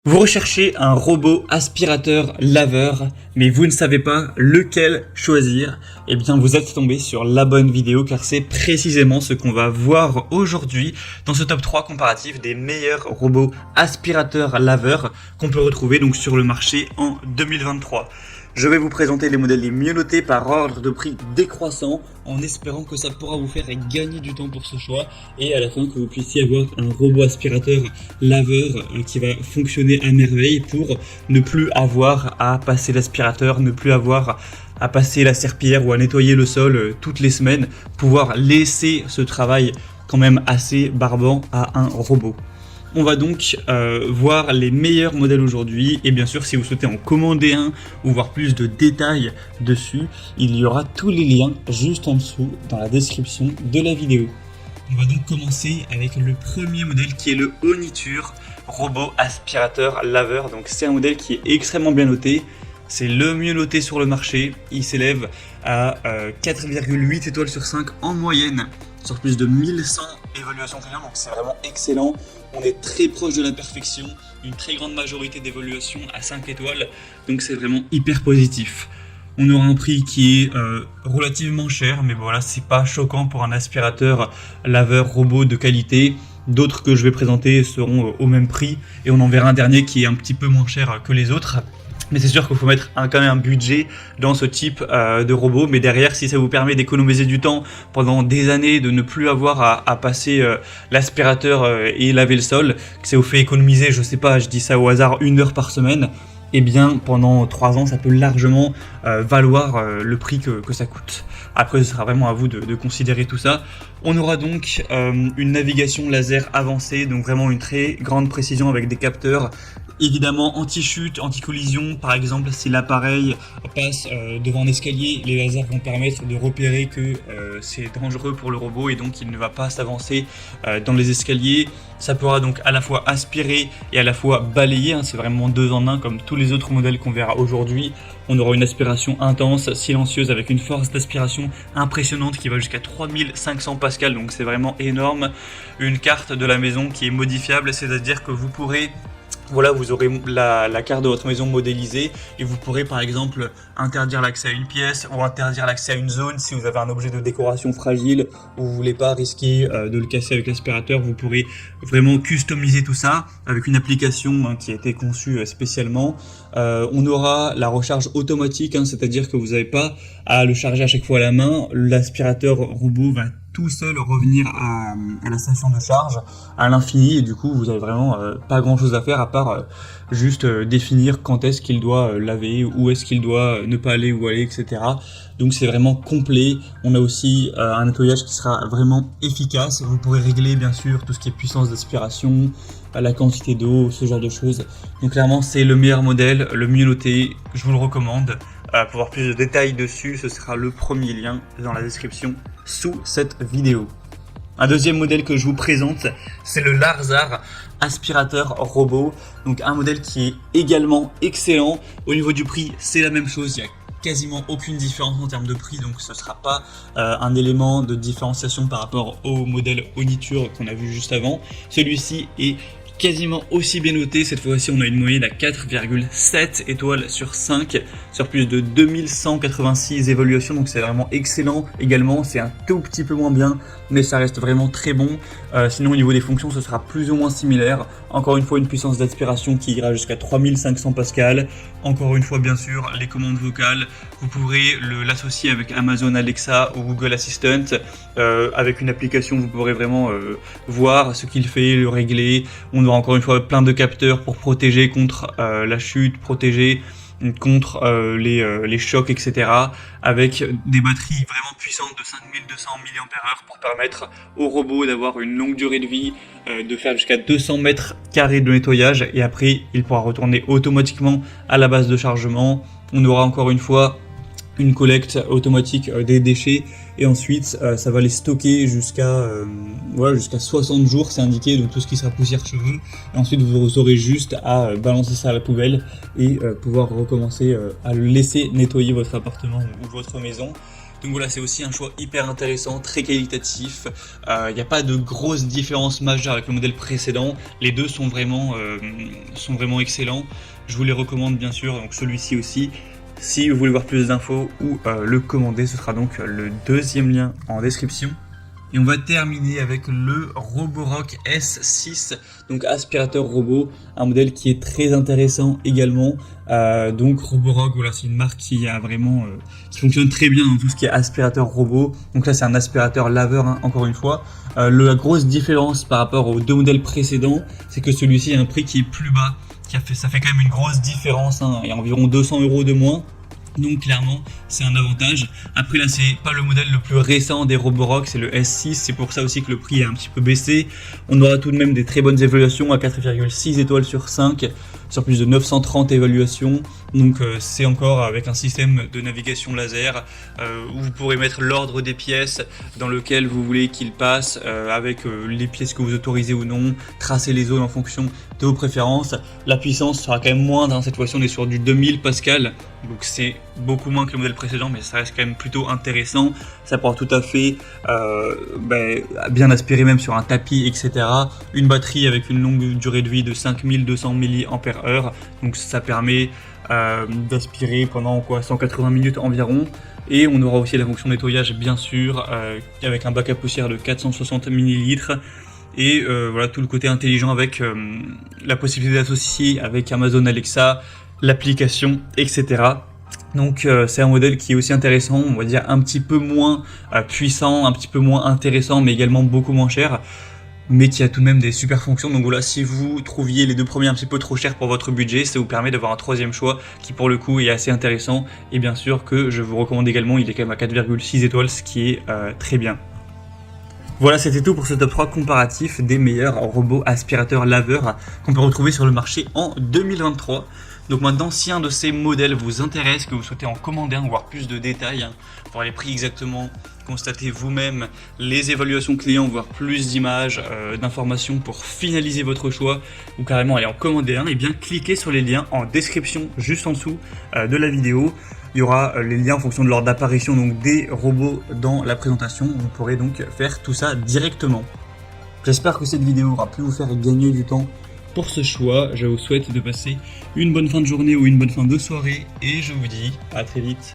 Vous recherchez un robot aspirateur laveur, mais vous ne savez pas lequel choisir. Eh bien, vous êtes tombé sur la bonne vidéo car c'est précisément ce qu'on va voir aujourd'hui dans ce top 3 comparatif des meilleurs robots aspirateurs laveurs qu'on peut retrouver donc sur le marché en 2023. Je vais vous présenter les modèles les mieux notés par ordre de prix décroissant en espérant que ça pourra vous faire gagner du temps pour ce choix et à la fin que vous puissiez avoir un robot aspirateur laveur qui va fonctionner à merveille pour ne plus avoir à passer l'aspirateur, ne plus avoir à passer la serpillière ou à nettoyer le sol toutes les semaines, pouvoir laisser ce travail quand même assez barbant à un robot. On va donc voir les meilleurs modèles aujourd'hui et bien sûr si vous souhaitez en commander un ou voir plus de détails dessus, il y aura tous les liens juste en dessous dans la description de la vidéo. On va donc commencer avec le premier modèle qui est le Oniture robot aspirateur laveur. Donc c'est un modèle qui est extrêmement bien noté, c'est le mieux noté sur le marché, il s'élève à 4,8 étoiles sur 5 en moyenne sur plus de 1100 évaluations clients, donc c'est vraiment excellent. On est très proche de la perfection, une très grande majorité d'évaluations à 5 étoiles, donc c'est vraiment hyper positif. On aura un prix qui est relativement cher, mais voilà, c'est pas choquant pour un aspirateur laveur robot de qualité. D'autres que je vais présenter seront au même prix, et on en verra un dernier qui est un petit peu moins cher que les autres. Mais c'est sûr qu'il faut mettre quand même un budget dans ce type de robot. Mais derrière, si ça vous permet d'économiser du temps pendant des années, de ne plus avoir à passer l'aspirateur et laver le sol, que ça vous fait économiser, je sais pas, je dis ça au hasard, 1 heure par semaine, eh bien pendant 3 ans, ça peut largement valoir le prix que ça coûte. Après, ce sera vraiment à vous de considérer tout ça. On aura donc une navigation laser avancée, donc vraiment une très grande précision avec des capteurs. Évidemment anti-chute, anti-collision, par exemple si l'appareil passe devant un escalier, les lasers vont permettre de repérer que c'est dangereux pour le robot et donc il ne va pas s'avancer dans les escaliers. Ça pourra donc à la fois aspirer et à la fois balayer, hein, c'est vraiment 2 en 1 comme tous les autres modèles qu'on verra aujourd'hui. On aura une aspiration intense, silencieuse avec une force d'aspiration impressionnante qui va jusqu'à 3500 pascal, donc c'est vraiment énorme. Une carte de la maison qui est modifiable, c'est-à-dire que vous pourrez voilà, vous aurez la carte de votre maison modélisée et vous pourrez par exemple interdire l'accès à une pièce ou interdire l'accès à une zone si vous avez un objet de décoration fragile ou vous voulez pas risquer de le casser avec l'aspirateur. Vous pourrez vraiment customiser tout ça avec une application qui a été conçue spécialement. On aura la recharge automatique, c'est-à-dire que vous n'avez pas à le charger à chaque fois à la main. L'aspirateur robot va tout seul revenir à la station de charge à l'infini et du coup vous avez vraiment pas grand chose à faire à part juste définir quand est-ce qu'il doit laver, où est-ce qu'il doit ne pas aller, où aller, etc. Donc c'est vraiment complet. On a aussi un nettoyage qui sera vraiment efficace. Vous pourrez régler bien sûr tout ce qui est puissance d'aspiration, la quantité d'eau, ce genre de choses. Donc clairement c'est le meilleur modèle, le mieux noté, je vous le recommande. Pour voir plus de détails dessus, ce sera le premier lien dans la description sous cette vidéo. Un deuxième modèle que je vous présente, c'est le Larzar aspirateur robot. Donc un modèle qui est également excellent. Au niveau du prix, c'est la même chose. Il n'y a quasiment aucune différence en termes de prix, donc ce ne sera pas un élément de différenciation par rapport au modèle Oniture qu'on a vu juste avant. Celui-ci est quasiment aussi bien noté, cette fois-ci on a une moyenne à 4,7 étoiles sur 5 sur plus de 2186 évaluations, donc c'est vraiment excellent. Également c'est un tout petit peu moins bien mais ça reste vraiment très bon. Sinon au niveau des fonctions ce sera plus ou moins similaire. Encore une fois une puissance d'aspiration qui ira jusqu'à 3500 pascal. Encore une fois bien sûr les commandes vocales, vous pourrez l'associer avec Amazon Alexa ou Google Assistant. Avec une application vous pourrez vraiment voir ce qu'il fait, le régler. On aura encore une fois plein de capteurs pour protéger contre la chute, protéger contre les chocs, etc. Avec des batteries vraiment puissantes de 5200 mAh pour permettre au robot d'avoir une longue durée de vie, de faire jusqu'à 200 mètres carrés de nettoyage et après il pourra retourner automatiquement à la base de chargement. On aura encore une fois une collecte automatique des déchets et ensuite ça va les stocker jusqu'à 60 jours, c'est indiqué, donc tout ce qui sera poussière, cheveux, et ensuite vous aurez juste à balancer ça à la poubelle et pouvoir recommencer à laisser nettoyer votre appartement ou votre maison. Donc voilà, c'est aussi un choix hyper intéressant, très qualitatif. Il n'y a pas de grosse différence majeure avec le modèle précédent. Les deux sont vraiment excellents. Je vous les recommande bien sûr, donc celui-ci aussi. Si vous voulez voir plus d'infos ou le commander, ce sera donc le deuxième lien en description. Et on va terminer avec le Roborock S6, donc aspirateur robot, un modèle qui est très intéressant également. Donc Roborock, voilà, c'est une marque qui a vraiment, qui fonctionne très bien dans tout ce qui est aspirateur robot. Donc là, c'est un aspirateur laveur, hein, encore une fois. La grosse différence par rapport aux deux modèles précédents, c'est que celui-ci a un prix qui est plus bas. Ça fait quand même une grosse différence, hein. Il y a environ 200 € de moins. Donc clairement, c'est un avantage. Après là, c'est pas le modèle le plus récent des Roborock, c'est le S6. C'est pour ça aussi que le prix est un petit peu baissé. On aura tout de même des très bonnes évaluations à 4,6 étoiles sur 5, sur plus de 930 évaluations. Donc c'est encore avec un système de navigation laser où vous pourrez mettre l'ordre des pièces dans lequel vous voulez qu'il passe, avec les pièces que vous autorisez ou non, tracer les zones en fonction de vos préférences. La puissance sera quand même moindre, hein. Cette fois-ci on est sur du 2000 Pascal, donc c'est beaucoup moins que le modèle précédent, mais ça reste quand même plutôt intéressant. Ça pourra tout à fait bien aspirer même sur un tapis, etc. Une batterie avec une longue durée de vie de 5200 mAh, donc ça permet d'aspirer pendant 180 minutes environ. Et on aura aussi la fonction nettoyage bien sûr, avec un bac à poussière de 460 ml. Et voilà, tout le côté intelligent avec la possibilité d'associer avec Amazon Alexa, l'application, etc. Donc c'est un modèle qui est aussi intéressant, on va dire un petit peu moins puissant, un petit peu moins intéressant, mais également beaucoup moins cher, mais qui a tout de même des super fonctions. Donc voilà, si vous trouviez les deux premiers un petit peu trop chers pour votre budget, ça vous permet d'avoir un troisième choix qui pour le coup est assez intéressant, et bien sûr que je vous recommande également. Il est quand même à 4,6 étoiles, ce qui est très bien. Voilà, c'était tout pour ce top 3 comparatif des meilleurs robots aspirateurs laveurs qu'on peut retrouver sur le marché en 2023. Donc maintenant, si un de ces modèles vous intéresse, que vous souhaitez en commander un, voir plus de détails, voir les prix exactement, constater vous-même les évaluations clients, voir plus d'images, d'informations pour finaliser votre choix, ou carrément aller en commander un, et bien cliquez sur les liens en description juste en dessous de la vidéo. Il y aura les liens en fonction de l'ordre d'apparition donc des robots dans la présentation. Vous pourrez donc faire tout ça directement. J'espère que cette vidéo aura pu vous faire gagner du temps pour ce choix. Je vous souhaite de passer une bonne fin de journée ou une bonne fin de soirée et je vous dis à très vite.